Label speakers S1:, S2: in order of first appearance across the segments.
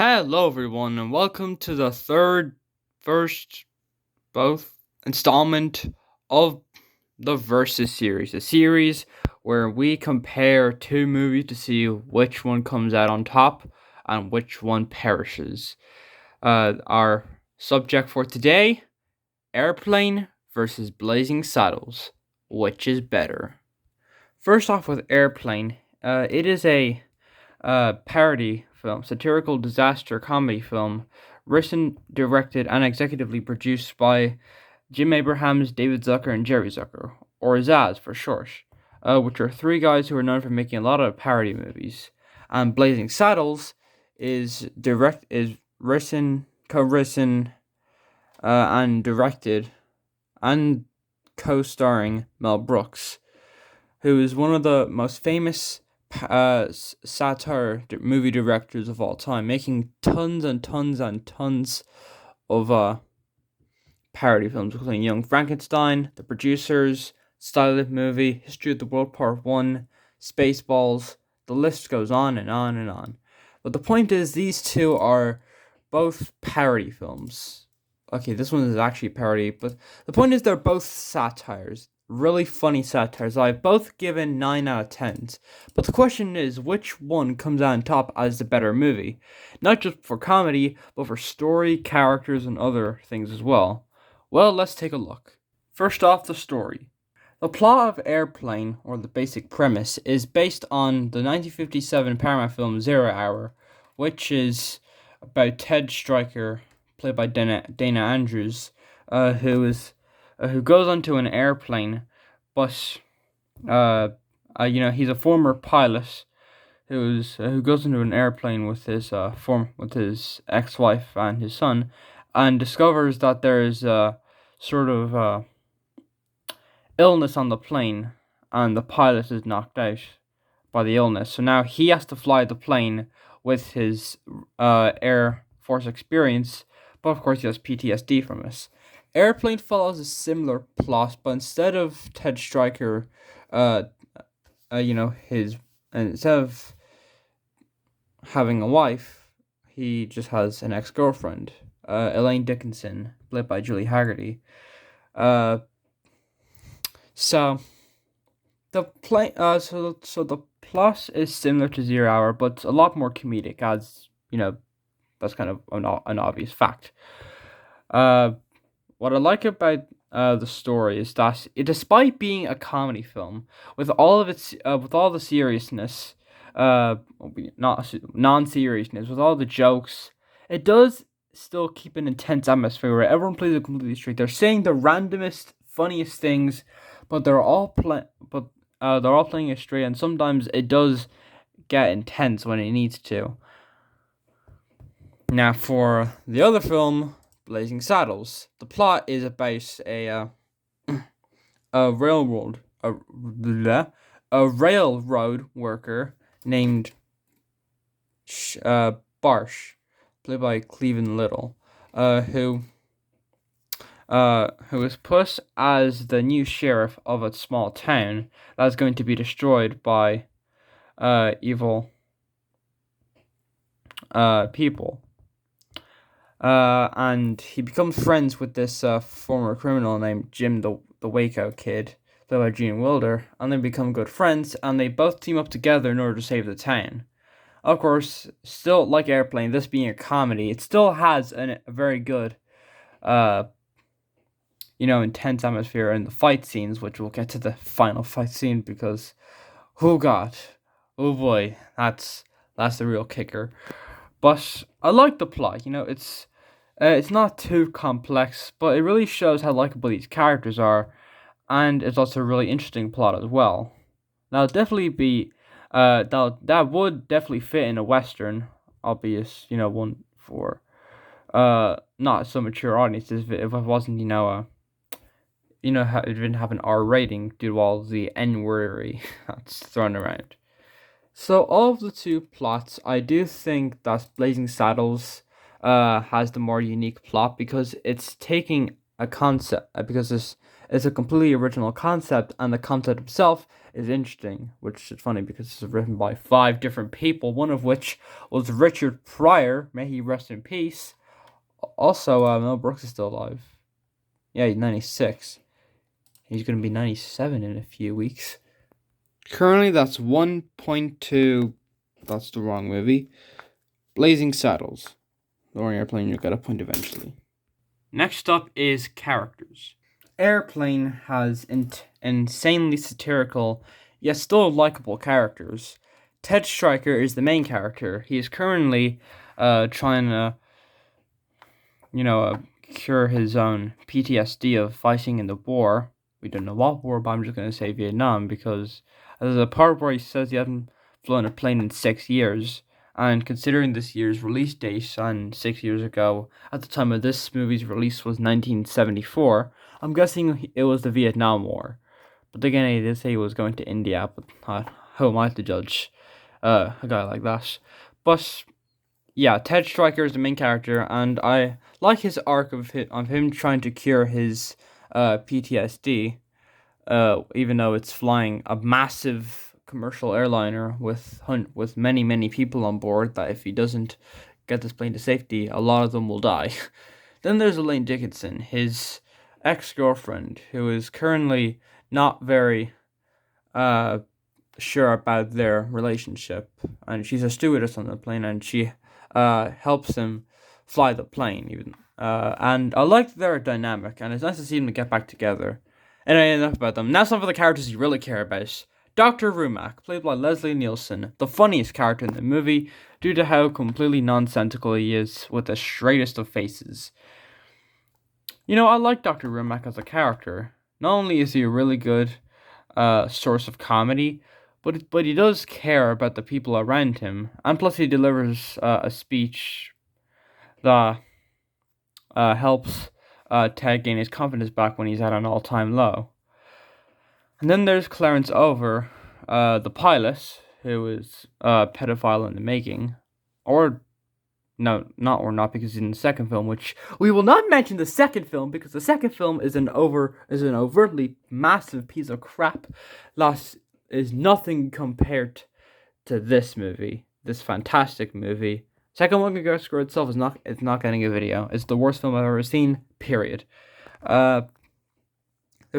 S1: Hello, everyone, and welcome to the first, both installment of the Versus series, a series where we compare two movies to see which one comes out on top and which one perishes. Our subject for today: Airplane versus Blazing Saddles. Which is better? First off, with Airplane, it is a parody film, satirical disaster comedy film, written, directed, and executively produced by Jim Abrahams, David Zucker, and Jerry Zucker, or Zaz for short, which are three guys who are known for making a lot of parody movies. And Blazing Saddles is written, co-written, and directed, and co-starring Mel Brooks, who is one of the most famous satire movie directors of all time, making tons and tons and tons of parody films, including Young Frankenstein, The Producers, Silent Movie, History of the World Part 1, Spaceballs. The list goes on and on and on. But the point is, these two are both parody films. Okay, this one is actually a parody, but the point is they're both satires. Really funny satires. I've both given 9 out of 10s. But the question is, which one comes out on top as the better movie? Not just for comedy, but for story, characters, and other things as well. Well, let's take a look. First off, the story. The plot of Airplane, or the basic premise, is based on the 1957 Paramount film 0 Hour, which is about Ted Stryker, played by Dana Andrews, who goes onto an airplane, but he's a former pilot who goes into an airplane with his ex-wife and his son, and discovers that there is a sort of illness on the plane, and the pilot is knocked out by the illness. So now he has to fly the plane with his Air Force experience, but of course he has PTSD from this. Airplane follows a similar plot, but instead of Ted Stryker, instead of having a wife, he just has an ex-girlfriend, Elaine Dickinson, played by Julie Haggerty. So the the plot is similar to 0 Hour, but a lot more comedic, as you know. That's kind of an obvious fact. What I like about the story is that despite being a comedy film, with all the seriousness, not non-seriousness, with all the jokes, it does still keep an intense atmosphere where everyone plays it completely straight. They're saying the randomest, funniest things, but they're all playing it straight, and sometimes it does get intense when it needs to. Now, for the other film, Blazing Saddles, the plot is about a railroad worker named Barsh, played by Cleveland Little, who is put as the new sheriff of a small town that's going to be destroyed by evil people. And he becomes friends with this former criminal named Jim the Waco Kid, played by Gene Wilder, and they become good friends, and they both team up together in order to save the town. Of course, still like Airplane, this being a comedy, it still has a very good, intense atmosphere in the fight scenes, which we'll get to the final fight scene because, oh boy, that's the real kicker. But I like the plot. It's not too complex, but it really shows how likable these characters are, and it's also a really interesting plot as well. Now, that would definitely fit in a western, albeit one for not so mature audiences. If it wasn't it didn't have an R rating due to all the N-wordery that's thrown around. So of the two plots, I do think that Blazing Saddles has the more unique plot because it's taking a concept It's a completely original concept, and the concept itself is interesting, which is funny because it's written by 5 different people, one of which was Richard Pryor, may he rest in peace. Also, Mel Brooks is still alive. Yeah, he's 96. He's going to be 97 in a few weeks. Currently, that's 1.2. That's the wrong movie. Blazing Saddles. Don't worry, Airplane, you'll get a point eventually. Next up is characters. Airplane has insanely satirical, yet still likable characters. Ted Stryker is the main character. He is currently trying to, cure his own PTSD of fighting in the war. We don't know what war, but I'm just going to say Vietnam because there's a part where he says he hasn't flown a plane in 6 years. And considering this year's release date, and 6 years ago, at the time of this movie's release was 1974, I'm guessing it was the Vietnam War. But again, he did say he was going to India, but how am I to judge a guy like that? But yeah, Ted Stryker is the main character, and I like his arc of him trying to cure his PTSD, even though it's flying a massive commercial airliner with many people on board. That if he doesn't get this plane to safety, a lot of them will die. Then there's Elaine Dickinson, his ex-girlfriend, who is currently not very sure about their relationship, and she's a stewardess on the plane, and she helps him fly the plane. Even and I like their dynamic, and it's nice to see them get back together. Anyway, enough about them. Now some of the characters you really care about. Dr. Rumack, played by Leslie Nielsen, the funniest character in the movie due to how completely nonsensical he is with the straightest of faces. I like Dr. Rumack as a character. Not only is he a really good source of comedy, but he does care about the people around him, and plus he delivers a speech that helps Ted gain his confidence back when he's at an all-time low. And then there's Clarence Over, the pilot, who is a pedophile in the making, or no, not because he's in the second film, which we will not mention the second film because the second film is an overtly massive piece of crap. That is nothing compared to this movie, this fantastic movie. Second one, Score itself it's not getting a video. It's the worst film I've ever seen. Period. There's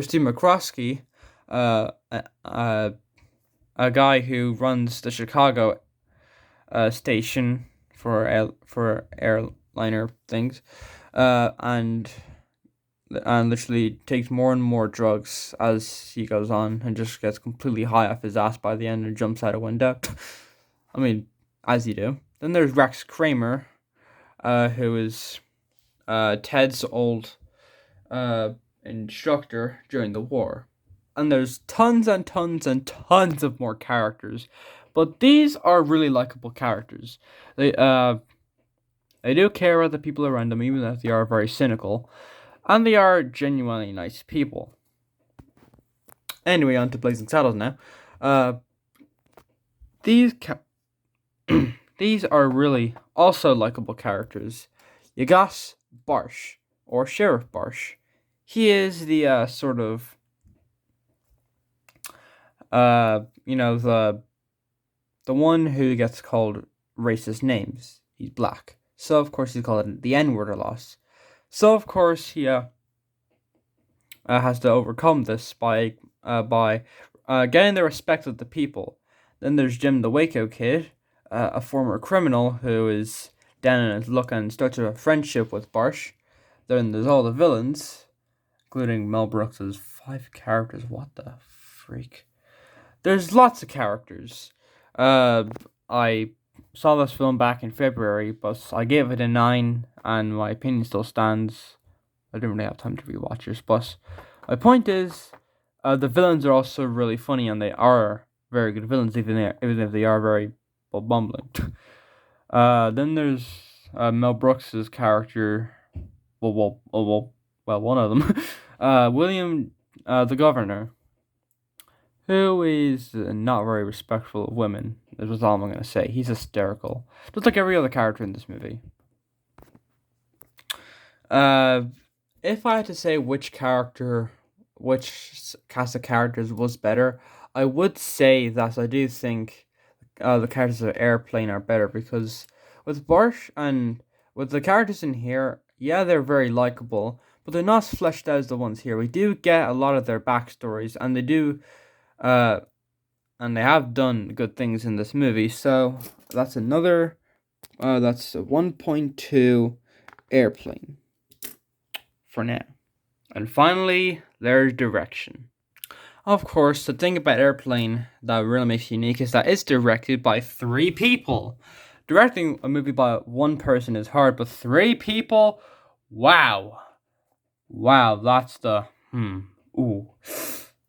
S1: Steve McCroskey, a guy who runs the Chicago station for airliner things, and literally takes more and more drugs as he goes on, and just gets completely high off his ass by the end and jumps out a window. I mean, as you do. Then there's Rex Kramer, who is Ted's old instructor during the war. And there's tons and tons and tons of more characters, but these are really likable characters. They do care about the people around them, even if they are very cynical, and they are genuinely nice people. Anyway, on to Blazing Saddles now. These these are really also likable characters. You got Barsh, or Sheriff Barsh. He is the sort of the one who gets called racist names. He's black, so of course he's called the N-word a lot. So of course he has to overcome this by getting the respect of the people. Then there's Jim the Waco Kid, a former criminal who is down in his luck and starts a friendship with Barsh. Then there's all the villains, including Mel Brooks's 5 characters. What the freak? There's lots of characters. I saw this film back in February, but I gave it a 9, and my opinion still stands. I didn't really have time to rewatch this, but my point is, the villains are also really funny, and they are very good villains, even if they are very bumbling. Then there's Mel Brooks's character. Well, one of them, William, the governor, who is not very respectful of women. That's all I'm going to say. He's hysterical, just like every other character in this movie. If I had to say which character which cast of characters was better, I would say that I do think the characters of Airplane are better because with Barsh and with the characters in here, yeah, they're very likable, but they're not as fleshed out as the ones here. We do get a lot of their backstories, and they do, uh, and they have done good things in this movie. So that's another, that's a 1.2 Airplane for now. And finally, there's direction. Of course, the thing about Airplane that really makes it unique is that it's directed by 3 people. Directing a movie by one person is hard, but 3 people? Wow. Wow, that's the ooh.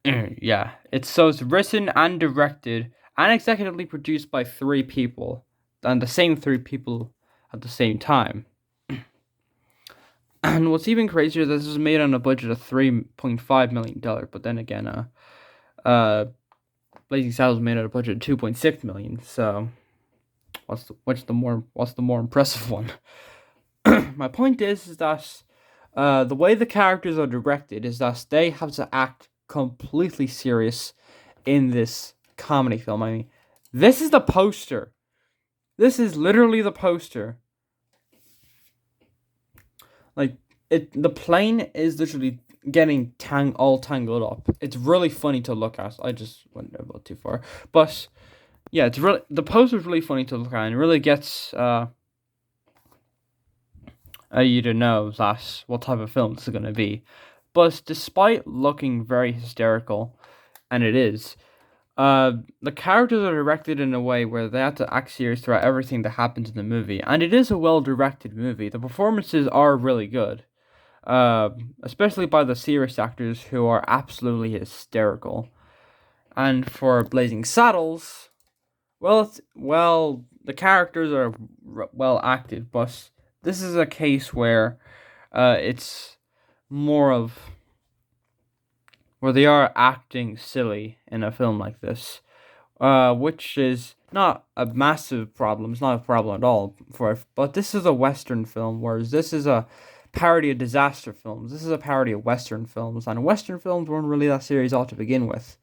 S1: Yeah. It's written and directed and executively produced by 3 people. And the same 3 people at the same time. And what's even crazier, this was made on a budget of $3.5 million, but then again, Blazing Saddles made at a budget of $2.6 million. So, what's the more impressive one? My point is that the way the characters are directed is that they have to act completely serious in this comedy film. I mean, this is the poster. This is literally the poster. Like the plane is literally getting all tangled up. It's really funny to look at. I just went a bit too far, but yeah, it's really the poster is really funny to look at, and it really gets you to know that what type of film this is gonna be. But despite looking very hysterical, and it is, the characters are directed in a way where they have to act serious throughout everything that happens in the movie, and it is a well-directed movie. The performances are really good, especially by the serious actors who are absolutely hysterical. And for Blazing Saddles, well, the characters are well acted, but this is a case where, it's more of where they are acting silly in a film like this, which is not a massive problem. It's not a problem at all but this is a Western film, whereas this is a parody of disaster films. This is a parody of Western films, and Western films weren't really that serious all to begin with.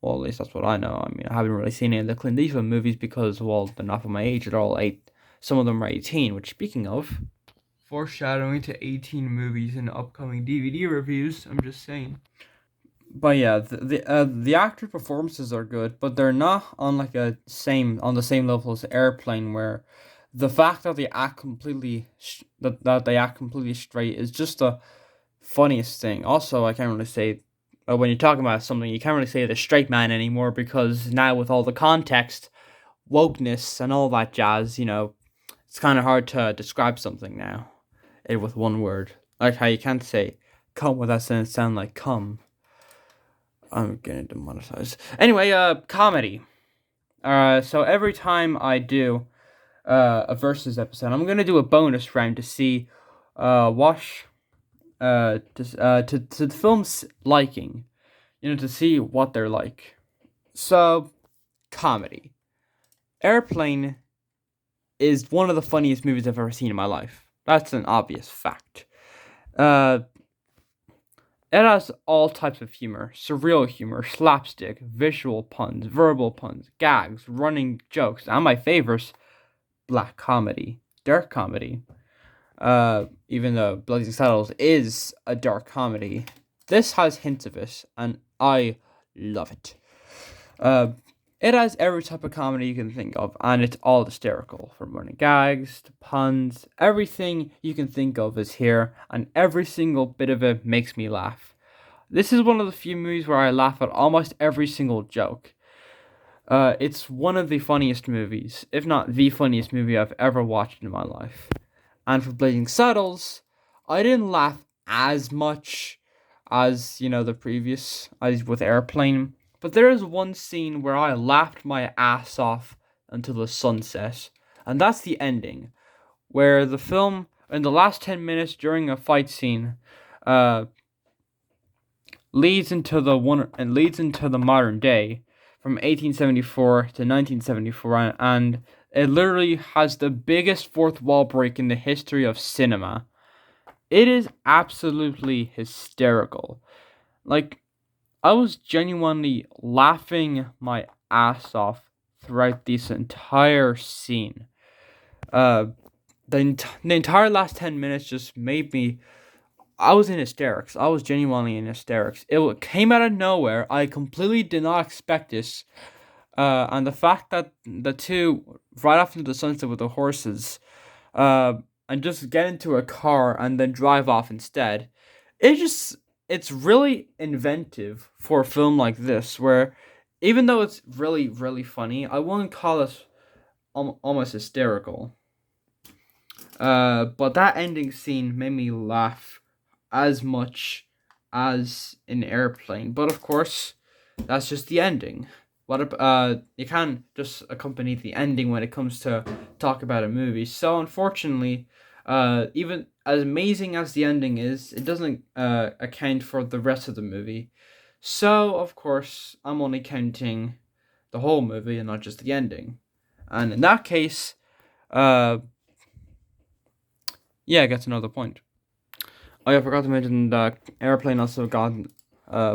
S1: Well, at least that's what I know. I mean, I haven't really seen any of the Clint Eastwood movies because, well, they're not for my age. They're all 8. Some of them are 18, which, speaking of, foreshadowing to 18 movies in upcoming DVD reviews, I'm just saying. But yeah, the actor performances are good, but they're not on on the same level as Airplane, where the fact that they act completely that they act completely straight is just the funniest thing. Also, I can't really say when you're talking about something, you can't really say the straight man anymore because now with all the context, wokeness, and all that jazz, it's kind of hard to describe something now, with one word. Like how you can't say "come" without saying it sound like "come." I'm getting demonetized. Anyway, comedy. So every time I do a versus episode, I'm gonna do a bonus round to see wash to the film's liking, to see what they're like. So, comedy. Airplane is one of the funniest movies I've ever seen in my life. That's an obvious fact. It has all types of humor: surreal humor, slapstick, visual puns, verbal puns, gags, running jokes, and my favorites, black comedy, dark comedy. Even though Blazing Saddles is a dark comedy, this has hints of it, and I love it. It has every type of comedy you can think of, and it's all hysterical, from running gags to puns. Everything you can think of is here, and every single bit of it makes me laugh. This is one of the few movies where I laugh at almost every single joke. It's one of the funniest movies, if not the funniest movie I've ever watched in my life. And for Blazing Saddles, I didn't laugh as much as, the previous, as with Airplane. But there is one scene where I laughed my ass off until the sunset. And that's the ending, where the film, in the last 10 minutes during a fight scene, leads into the modern day, from 1874 to 1974, and it literally has the biggest fourth wall break in the history of cinema. It is absolutely hysterical. Like, I was genuinely laughing my ass off throughout this entire scene. Uh, the entire last 10 minutes just made me. I was in hysterics. I was genuinely in hysterics. It came out of nowhere. I completely did not expect this. And the fact that the two right off into the sunset with the horses, uh, and just get into a car and then drive off instead. It just it's really inventive for a film like this, where even though it's really really funny, I wouldn't call it almost hysterical. But that ending scene made me laugh as much as in Airplane. But of course, that's just the ending. You can't just accompany the ending when it comes to talk about a movie. So unfortunately, even as amazing as the ending is, it doesn't account for the rest of the movie. So of course, I'm only counting the whole movie and not just the ending. And in that case, uh, yeah, I get another point. Oh yeah, I forgot to mention that Airplane also got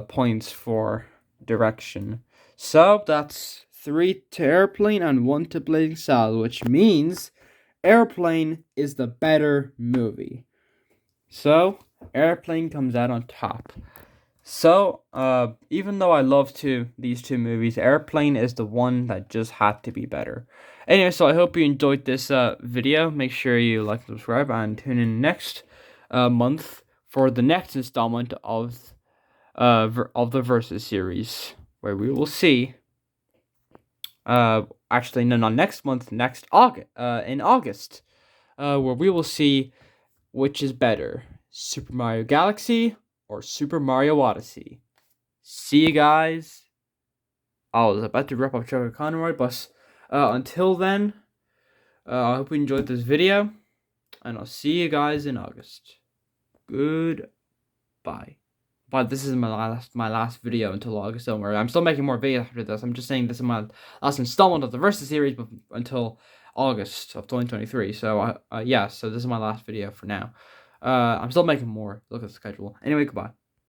S1: points for direction. So that's 3 to Airplane and 1 to Blazing Saddles, which means Airplane is the better movie. So Airplane comes out on top. So, even though I love these two movies, Airplane is the one that just had to be better. Anyway, so I hope you enjoyed this video. Make sure you like, subscribe, and tune in next month for the next installment of the Versus series, where we will see. Actually, no, not next month. Next August. In August, where we will see which is better, Super Mario Galaxy or Super Mario Odyssey. See you guys. I was about to wrap up Trevor Conroy, but until then, I hope you enjoyed this video, and I'll see you guys in August. Goodbye. But this is my last video until August. Don't worry, I'm still making more videos after this. I'm just saying this is my last installment of the Versus series, but until August of 2023. So yeah, so this is my last video for now. I'm still making more. Look at the schedule. Anyway, goodbye.